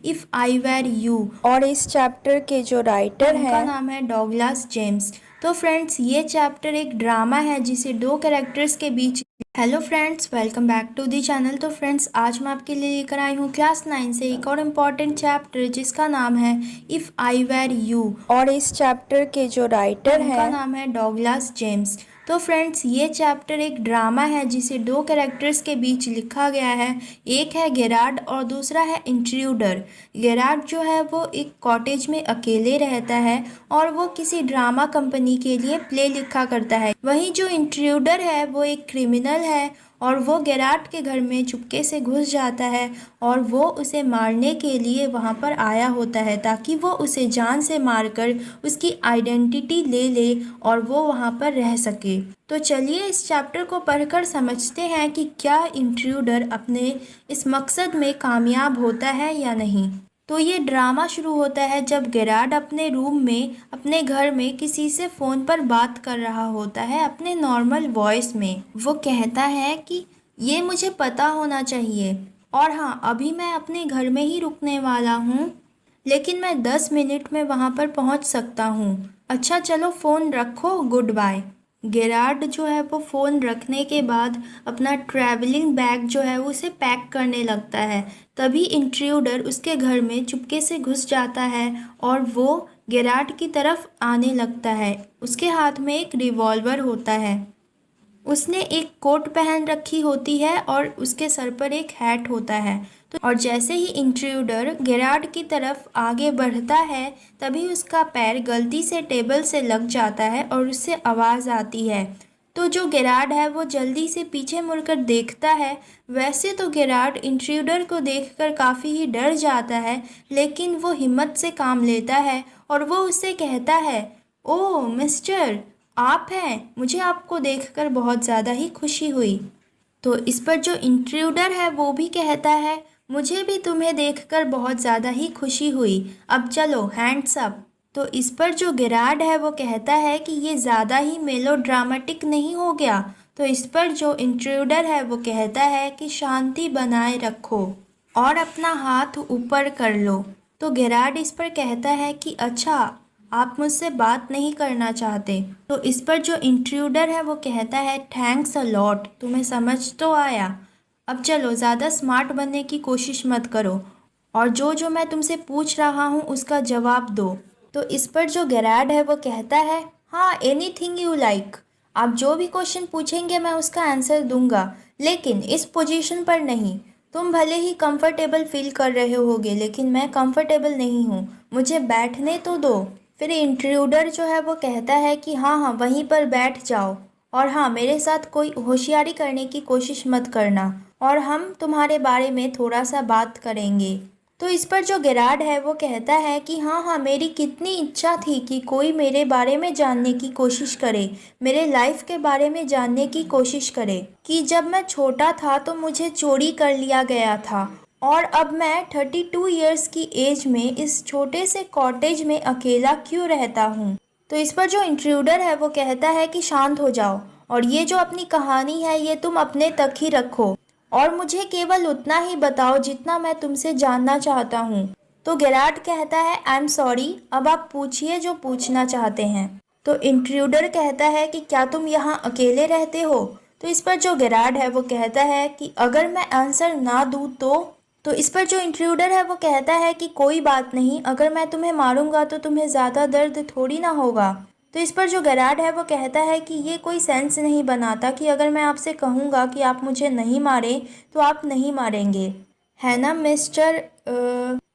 If I where you. और इस chapter के जो राइटर उनका हैं नाम है डॉगलास जेम्स। तो फ्रेंड्स, ये चैप्टर एक ड्रामा है जिसे दो कैरेक्टर्स के बीच। Hello friends, welcome back to the channel. तो फ्रेंड्स, आज मैं आपके लिए लेकर आई हूँ क्लास 9 से एक और इम्पॉर्टेंट चैप्टर जिसका नाम है इफ़ आई वेर यू। और इस चैप्टर के जो राइटर उनका हैं नाम है डॉगलास जेम्स। तो फ्रेंड्स, ये चैप्टर एक ड्रामा है जिसे दो कैरेक्टर्स के बीच लिखा गया है। एक है गेरार्ड और दूसरा है इंट्रूडर। गेरार्ड जो है वो एक कॉटेज में अकेले रहता है और वो किसी ड्रामा कंपनी के लिए प्ले लिखा करता है। वहीं जो इंट्रूडर है वो एक क्रिमिनल है और वो गेरार्ड के घर में चुपके से घुस जाता है और वो उसे मारने के लिए वहाँ पर आया होता है ताकि वो उसे जान से मारकर उसकी आइडेंटिटी ले ले और वो वहाँ पर रह सके। तो चलिए इस चैप्टर को पढ़कर समझते हैं कि क्या इंट्रूडर अपने इस मकसद में कामयाब होता है या नहीं। तो ये ड्रामा शुरू होता है जब गेरार्ड अपने रूम में अपने घर में किसी से फ़ोन पर बात कर रहा होता है अपने नॉर्मल वॉइस में। वो कहता है कि ये मुझे पता होना चाहिए और हाँ, अभी मैं अपने घर में ही रुकने वाला हूँ, लेकिन मैं 10 मिनट में वहाँ पर पहुँच सकता हूँ। अच्छा चलो फ़ोन रखो, गुड बाय। गेरार्ड जो है वो फ़ोन रखने के बाद अपना ट्रैवलिंग बैग जो है उसे पैक करने लगता है। तभी इंट्रूडर उसके घर में चुपके से घुस जाता है और वो गेरार्ड की तरफ आने लगता है। उसके हाथ में एक रिवॉल्वर होता है। उसने एक कोट पहन रखी होती है और उसके सर पर एक हैट होता है। तो और जैसे ही इंट्रूडर गेरार्ड की तरफ आगे बढ़ता है तभी उसका पैर गलती से टेबल से लग जाता है और उससे आवाज़ आती है। तो जो गेरार्ड है वो जल्दी से पीछे मुड़कर देखता है। वैसे तो गेरार्ड इंट्रूडर को देखकर काफ़ी ही डर जाता है, लेकिन वो हिम्मत से काम लेता है और वो उससे कहता है, ओह मिस्टर, आप हैं, मुझे आपको देखकर बहुत ज़्यादा ही खुशी हुई। तो इस पर जो इंट्रूडर है वो भी कहता है, मुझे भी तुम्हें देखकर बहुत ज़्यादा ही खुशी हुई, अब चलो हैंड्स अप। तो इस पर जो गेरार्ड है वो कहता है कि ये ज़्यादा ही मेलोड्रामेटिक नहीं हो गया। तो इस पर जो इंट्रूडर है वो कहता है कि शांति बनाए रखो और अपना हाथ ऊपर कर लो। तो गेरार्ड इस पर कहता है कि अच्छा, आप मुझसे बात नहीं करना चाहते। तो इस पर जो इंट्रूडर है वो कहता है, थैंक्स अ लॉट, तुम्हें समझ तो आया। अब चलो, ज़्यादा स्मार्ट बनने की कोशिश मत करो और जो जो मैं तुमसे पूछ रहा हूँ उसका जवाब दो। तो इस पर जो गेरार्ड है वो कहता है, हाँ, एनीथिंग यू लाइक, आप जो भी क्वेश्चन पूछेंगे मैं उसका आंसर दूंगा, लेकिन इस पोजीशन पर नहीं। तुम भले ही कंफर्टेबल फील कर रहे होगे लेकिन मैं कंफर्टेबल नहीं हूँ, मुझे बैठने तो दो। फिर इंट्रूडर जो है वो कहता है कि हाँ हाँ, वहीं पर बैठ जाओ और हाँ, मेरे साथ कोई होशियारी करने की कोशिश मत करना और हम तुम्हारे बारे में थोड़ा सा बात करेंगे। तो इस पर जो गेरार्ड है वो कहता है कि हाँ हाँ, मेरी कितनी इच्छा थी कि कोई मेरे बारे में जानने की कोशिश करे, मेरे लाइफ के बारे में जानने की कोशिश करे कि जब मैं छोटा था तो मुझे चोरी कर लिया गया था और अब मैं 32 ईयर्स की एज में इस छोटे से कॉटेज में अकेला क्यों रहता हूँ। तो इस पर जो इंट्रूडर है वो कहता है कि शांत हो जाओ और ये जो अपनी कहानी है ये तुम अपने तक ही रखो और मुझे केवल उतना ही बताओ जितना मैं तुमसे जानना चाहता हूँ। तो गेरार्ड कहता है, आई एम सॉरी, अब आप पूछिए जो पूछना चाहते हैं। तो इंट्रूडर कहता है कि क्या तुम यहाँ अकेले रहते हो। तो इस पर जो गेरार्ड है वो कहता है कि अगर मैं आंसर ना दूँ तो इस पर जो इंट्रूडर है वो कहता है कि कोई बात नहीं, अगर मैं तुम्हें मारूंगा तो तुम्हें ज़्यादा दर्द थोड़ी ना होगा। तो इस पर जो गेरार्ड है वो कहता है कि ये कोई सेंस नहीं बनाता कि अगर मैं आपसे कहूँगा कि आप मुझे नहीं मारें तो आप नहीं मारेंगे, है ना मिस्टर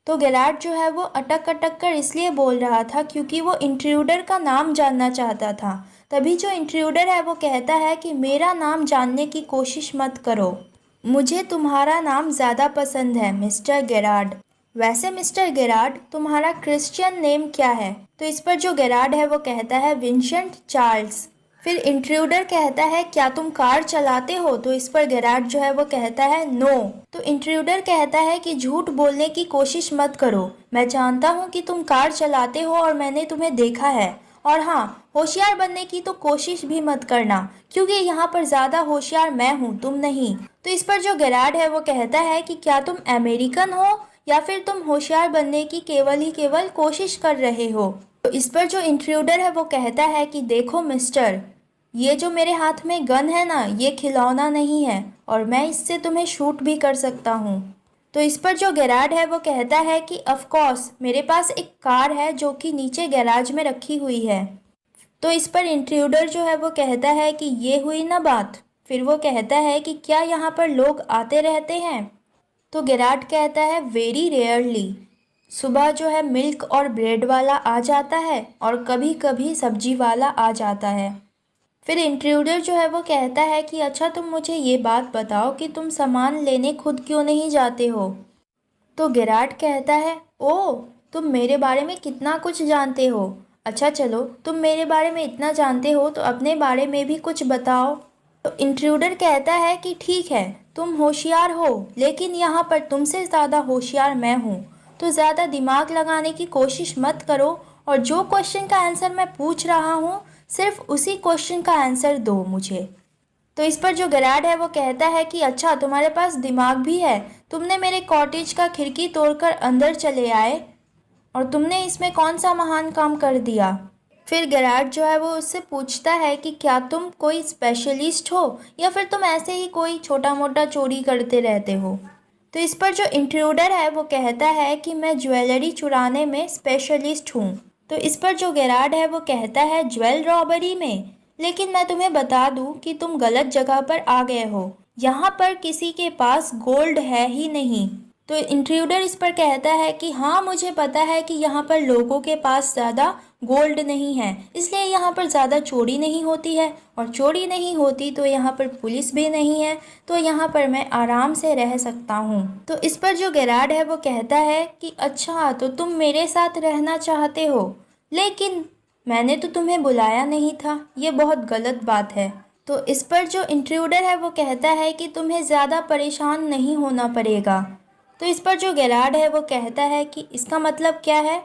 तो गेरार्ड जो है वो अटक अटक कर इसलिए बोल रहा था क्योंकि वो इंट्रूडर का नाम जानना चाहता था। तभी जो इंट्रूडर है वो कहता है कि मेरा नाम जानने की कोशिश मत करो, मुझे तुम्हारा नाम ज़्यादा पसंद है मिस्टर गेरार्ड। वैसे मिस्टर गेरार्ड, तुम्हारा क्रिश्चियन नेम क्या है। तो इस पर जो गेरार्ड है वो कहता है, विंसेंट चार्ल्स। फिर इंट्रूडर कहता है, क्या तुम कार चलाते हो। तो इस पर गेरार्ड जो है वो कहता है, नो। तो इंट्रूडर कहता है कि झूठ बोलने की कोशिश मत करो, मैं जानता हूँ कि तुम कार चलाते हो और मैंने तुम्हें देखा है, और हाँ, होशियार बनने की तो कोशिश भी मत करना क्योंकि यहाँ पर ज़्यादा होशियार मैं हूँ, तुम नहीं। तो इस पर जो गेरार्ड है वो कहता है कि क्या तुम अमेरिकन हो या फिर तुम होशियार बनने की केवल कोशिश कर रहे हो। तो इस पर जो इंट्रूडर है वो कहता है कि देखो मिस्टर, ये जो मेरे हाथ में गन है ना, ये खिलौना नहीं है और मैं इससे तुम्हें शूट भी कर सकता हूँ। तो इस पर जो गैराड है वो कहता है कि ऑफ कोर्स मेरे पास एक कार है जो कि नीचे गैराज में रखी हुई है। तो इस पर इंट्रूडर जो है वो कहता है कि ये हुई ना बात। फिर वो कहता है कि क्या यहाँ पर लोग आते रहते हैं? तो गैराड कहता है वेरी रेयरली। सुबह जो है मिल्क और ब्रेड वाला आ जाता है और कभी कभी सब्जी वाला आ जाता है। फिर इंट्रूडर जो है वो कहता है कि अच्छा तुम मुझे ये बात बताओ कि तुम सामान लेने खुद क्यों नहीं जाते हो? तो गैराड कहता है ओ, तुम मेरे बारे में कितना कुछ जानते हो। अच्छा चलो, तुम मेरे बारे में इतना जानते हो तो अपने बारे में भी कुछ बताओ। तो इंट्रूडर कहता है कि ठीक है, तुम होशियार हो लेकिन यहाँ पर तुमसे ज़्यादा होशियार मैं हूँ, तो ज़्यादा दिमाग लगाने की कोशिश मत करो और जो क्वेश्चन का आंसर मैं पूछ रहा हूँ सिर्फ उसी क्वेश्चन का आंसर दो मुझे। तो इस पर जो गैराड है वो कहता है कि अच्छा तुम्हारे पास दिमाग भी है, तुमने मेरे कॉटेज का खिड़की तोड़कर अंदर चले आए और तुमने इसमें कौन सा महान काम कर दिया। फिर गैराड जो है वो उससे पूछता है कि क्या तुम कोई स्पेशलिस्ट हो या फिर तुम ऐसे ही कोई छोटा मोटा चोरी करते रहते हो। तो इस पर जो इंट्रूडर है वो कहता है कि मैं ज्वेलरी चुराने में स्पेशलिस्ट हूँ। तो इस पर जो गैराड है वो कहता है ज्वेल रॉबरी में, लेकिन मैं तुम्हें बता दूं कि तुम गलत जगह पर आ गए हो, यहाँ पर किसी के पास गोल्ड है ही नहीं। तो इंट्रूडर इस पर कहता है कि हाँ मुझे पता है कि यहाँ पर लोगों के पास ज़्यादा गोल्ड नहीं है, इसलिए यहाँ पर ज़्यादा चोरी नहीं होती है और चोरी नहीं होती तो यहाँ पर पुलिस भी नहीं है, तो यहाँ पर मैं आराम से रह सकता हूँ। तो इस पर जो गैराड है वो कहता है कि अच्छा तो तुम मेरे साथ रहना चाहते हो, लेकिन मैंने तो तुम्हें बुलाया नहीं था, ये बहुत गलत बात है। तो इस पर जो इंट्रूडर है वो कहता है कि तुम्हें ज़्यादा परेशान नहीं होना पड़ेगा। तो इस पर जो गैराड है वो कहता है कि इसका मतलब क्या है?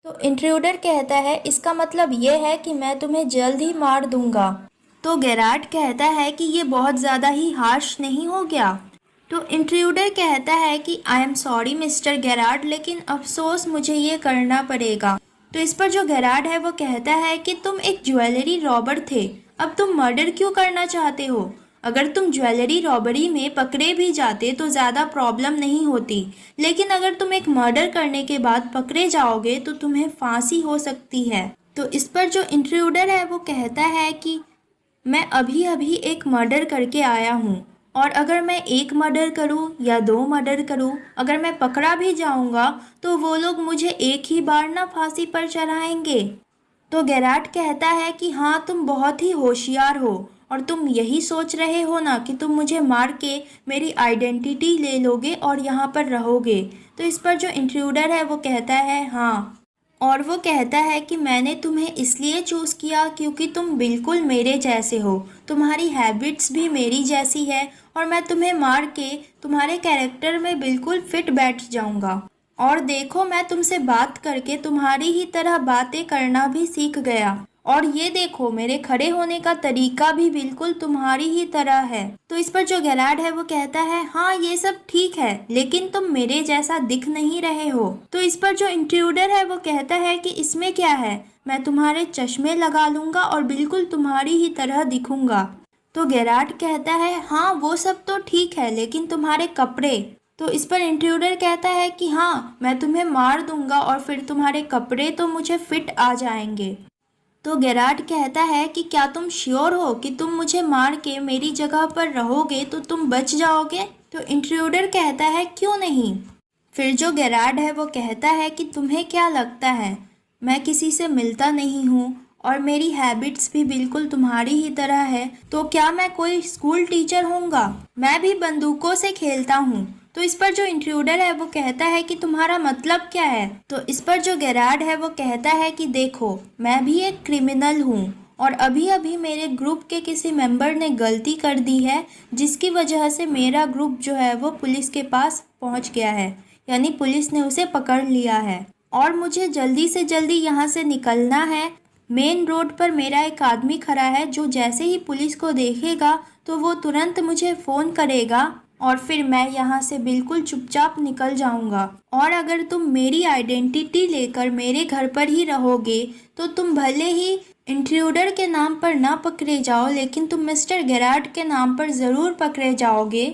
तो इंट्रूडर कहता है इसका मतलब ये है कि मैं तुम्हें जल्द ही मार दूंगा। तो गैराड कहता है कि ये बहुत ज़्यादा ही हार्श नहीं हो गया? तो इंट्रूडर कहता है कि I am sorry mister Garrad, लेकिन अफसोस मुझे ये करना पड़ेगा। तो इस पर जो गैराड है वो कहता है कि तुम एक ज्वेलरी रॉबर थे, अब तुम मर्डर क्यों करना चाहते हो? अगर तुम ज्वेलरी रॉबरी में पकड़े भी जाते तो ज़्यादा प्रॉब्लम नहीं होती, लेकिन अगर तुम एक मर्डर करने के बाद पकड़े जाओगे तो तुम्हें फांसी हो सकती है। तो इस पर जो इंट्रूडर है वो कहता है कि मैं अभी अभी एक मर्डर करके आया हूँ और अगर मैं एक मर्डर करूँ या दो मर्डर करूँ, अगर मैं पकड़ा भी जाऊँगा तो वो लोग मुझे एक ही बार ना फांसी पर चढ़ाएंगे। तो गैराड कहता है कि हाँ तुम बहुत ही होशियार हो और तुम यही सोच रहे हो ना कि तुम मुझे मार के मेरी आइडेंटिटी ले लोगे और यहाँ पर रहोगे। तो इस पर जो इंट्रूडर है वो कहता है हाँ, और वो कहता है कि मैंने तुम्हें इसलिए चूज़ किया क्योंकि तुम बिल्कुल मेरे जैसे हो, तुम्हारी हैबिट्स भी मेरी जैसी है और मैं तुम्हें मार के तुम्हारे कैरेक्टर में बिल्कुल फिट बैठ जाऊंगा। और देखो मैं तुमसे बात करके तुम्हारी ही तरह बातें करना भी सीख गया और ये देखो मेरे खड़े होने का तरीका भी बिल्कुल तुम्हारी ही तरह है। तो इस पर जो गैराड है वो कहता है हाँ ये सब ठीक है, लेकिन तुम मेरे जैसा दिख नहीं रहे हो। तो इस पर जो इंट्रूडर है वो कहता है कि इसमें क्या है, मैं तुम्हारे चश्मे लगा लूंगा और बिल्कुल तुम्हारी ही तरह दिखूंगा। तो गैराड कहता है हाँ वो सब तो ठीक है, लेकिन तुम्हारे कपड़े। तो इस पर इंट्रूडर कहता है कि हाँ मैं तुम्हें मार दूंगा और फिर तुम्हारे कपड़े तो मुझे फिट आ जाएंगे। तो गैराड कहता है कि क्या तुम श्योर हो कि तुम मुझे मार के मेरी जगह पर रहोगे तो तुम बच जाओगे? तो इंट्रूडर कहता है क्यों नहीं। फिर जो गैराड है वो कहता है कि तुम्हें क्या लगता है मैं किसी से मिलता नहीं हूँ और मेरी हैबिट्स भी बिल्कुल तुम्हारी ही तरह है, तो क्या मैं कोई स्कूल टीचर होऊंगा? मैं भी बंदूकों से खेलता हूँ। तो इस पर जो इंट्रूडर है वो कहता है कि तुम्हारा मतलब क्या है? तो इस पर जो गैराड है वो कहता है कि देखो मैं भी एक क्रिमिनल हूँ और अभी अभी मेरे ग्रुप के किसी मेंबर ने गलती कर दी है जिसकी वजह से मेरा ग्रुप जो है वो पुलिस के पास पहुँच गया है, यानी पुलिस ने उसे पकड़ लिया है और मुझे जल्दी से जल्दी यहाँ से निकलना है। मेन रोड पर मेरा एक आदमी खड़ा है जो जैसे ही पुलिस को देखेगा तो वो तुरंत मुझे फ़ोन करेगा और फिर मैं यहाँ से बिल्कुल चुपचाप निकल जाऊँगा। और अगर तुम मेरी आइडेंटिटी लेकर मेरे घर पर ही रहोगे तो तुम भले ही इंट्रूडर के नाम पर ना पकड़े जाओ, लेकिन तुम मिस्टर गेरार्ड के नाम पर ज़रूर पकड़े जाओगे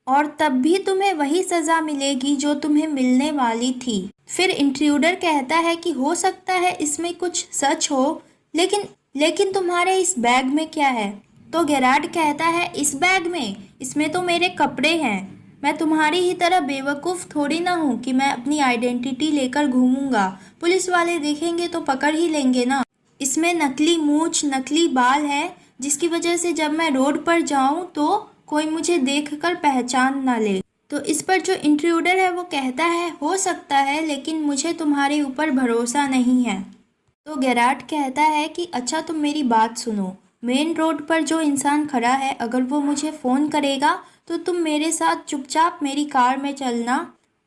और तब भी तुम्हें वही सज़ा मिलेगी जो तुम्हें मिलने वाली थी। फिर इंट्रूडर कहता है कि हो सकता है इसमें कुछ सच हो, लेकिन तुम्हारे इस बैग में क्या है? तो गेरार्ड कहता है, इस बैग में? इसमें तो मेरे कपड़े हैं। मैं तुम्हारी ही तरह बेवकूफ़ थोड़ी ना हूँ कि मैं अपनी आइडेंटिटी लेकर घूमूंगा। पुलिस वाले देखेंगे तो पकड़ ही लेंगे ना। इसमें नकली मूंछ, नकली बाल है, जिसकी वजह से जब मैं रोड पर जाऊं तो कोई मुझे देखकर पहचान ना ले। तो इस पर जो इंट्रूडर है वो कहता है, हो सकता है, लेकिन मुझे तुम्हारे ऊपर भरोसा नहीं है। तो गेरार्ड कहता है कि अच्छा तुम मेरी बात सुनो, मेन रोड पर जो इंसान खड़ा है अगर वो मुझे फ़ोन करेगा तो तुम मेरे साथ चुपचाप मेरी कार में चलना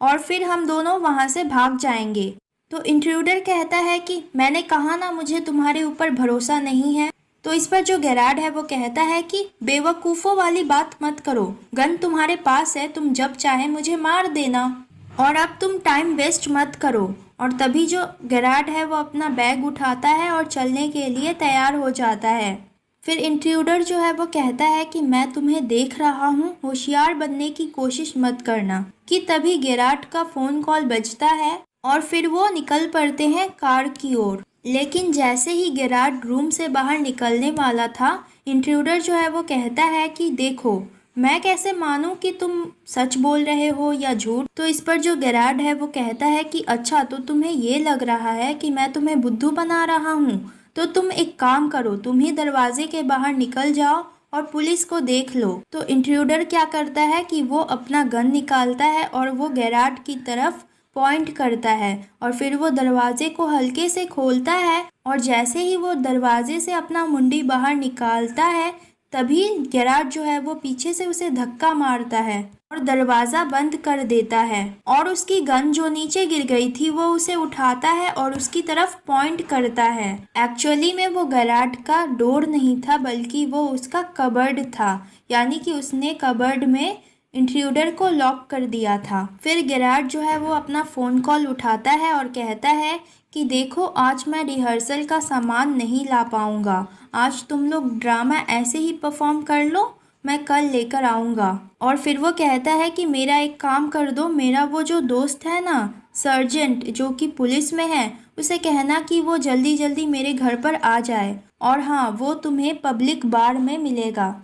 और फिर हम दोनों वहाँ से भाग जाएंगे। तो इंट्रूडर कहता है कि मैंने कहा ना मुझे तुम्हारे ऊपर भरोसा नहीं है। तो इस पर जो गेरार्ड है वो कहता है कि बेवकूफ़ों वाली बात मत करो, गन तुम्हारे पास है, तुम जब चाहे मुझे मार देना और अब तुम टाइम वेस्ट मत करो। और तभी जो गेरार्ड है वो अपना बैग उठाता है और चलने के लिए तैयार हो जाता है। फिर इंट्रूडर जो है वो कहता है कि मैं तुम्हें देख रहा हूँ, होशियार बनने की कोशिश मत करना। कि तभी गेरार्ड का फ़ोन कॉल बजता है और फिर वो निकल पड़ते हैं कार की ओर। लेकिन जैसे ही गेरार्ड रूम से बाहर निकलने वाला था, इंट्रूडर जो है वो कहता है कि देखो, मैं कैसे मानूं कि तुम सच बोल रहे हो या झूठ? तो इस पर जो गेरार्ड है वो कहता है कि अच्छा, तो तुम्हें ये लग रहा है कि मैं तुम्हें बुद्धू बना रहा हूँ, तो तुम एक काम करो, तुम ही दरवाजे के बाहर निकल जाओ और पुलिस को देख लो। तो इंट्रूडर क्या करता है कि वो अपना गन निकालता है और वो गेरार्ड की तरफ पॉइंट करता है और फिर वो दरवाजे को हल्के से खोलता है और जैसे ही वो दरवाजे से अपना मुंडी बाहर निकालता है तभी गेरार्ड जो है वो पीछे से उसे धक्का मारता है और दरवाज़ा बंद कर देता है और उसकी गन जो नीचे गिर गई थी वो उसे उठाता है और उसकी तरफ पॉइंट करता है। एक्चुअली में वो गेरार्ड का डोर नहीं था बल्कि वो उसका कबर्ड था, यानी कि उसने कबर्ड में इंट्रूडर को लॉक कर दिया था। फिर गेरार्ड जो है वो अपना फ़ोन कॉल उठाता है और कहता है कि देखो, आज मैं रिहर्सल का सामान नहीं ला पाऊँगा, आज तुम लोग ड्रामा ऐसे ही परफॉर्म कर लो, मैं कल लेकर आऊँगा। और फिर वो कहता है कि मेरा एक काम कर दो, मेरा वो जो दोस्त है ना सर्जेंट जो कि पुलिस में है, उसे कहना कि वो जल्दी जल्दी मेरे घर पर आ जाए और हाँ, वो तुम्हें पब्लिक बार में मिलेगा।